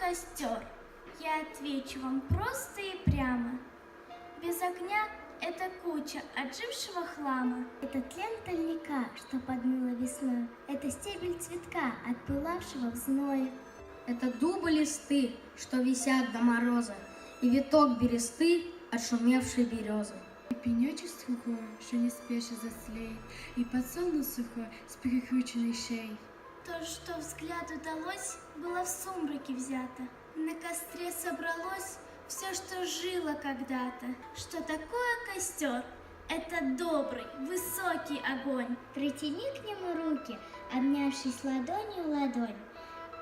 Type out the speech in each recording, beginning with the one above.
костер? Я отвечу вам просто и прямо. Без огня это куча отжившего хлама. Это тлен тольника, что подмыло весной. Это стебель цветка, отпылавшего в зное. Это дубы листы, что висят до мороза, и виток бересты, отшумевшей березы. И пенечек сухой, что не спеша заслеет, и подсолнух сухой с перекрученной шеей. То, что взгляд удалось, было в сумраке взято. На костре собралось все, что жило когда-то. Что такое костер? Это добрый, высокий огонь. Протяни к нему руки, обнявшись ладонью в ладонь.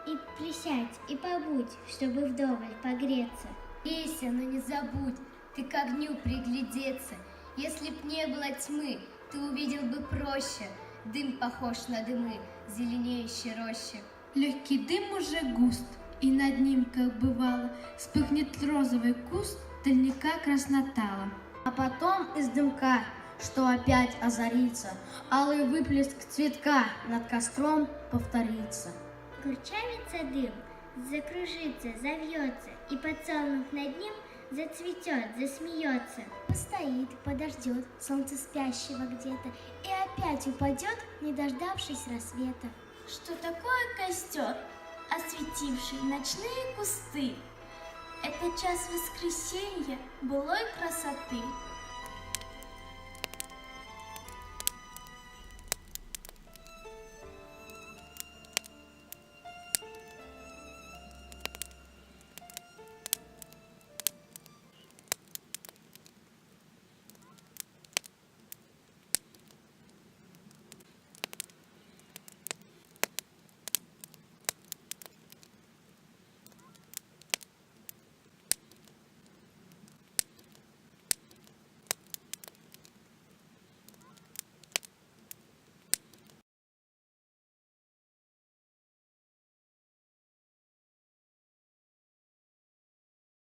И присядь, и побудь, чтобы вдоволь погреться. Грейся, но не забудь, ты к огню приглядеться. Если б не было тьмы, ты увидел бы проще. Дым похож на дымы зеленеющей рощи. Легкий дым уже густ, и над ним, как бывало, вспыхнет розовый куст тольника краснотала. А потом из дымка, что опять озарится, алый выплеск цветка над костром повторится. Курчавится дым, закружится, завьется, и подсолнух над ним зацветет, засмеется. Постоит, подождет солнце спящего где-то и опять упадет, не дождавшись рассвета. Что такое костер, осветивший ночные кусты? Это час воскресенья былой красоты.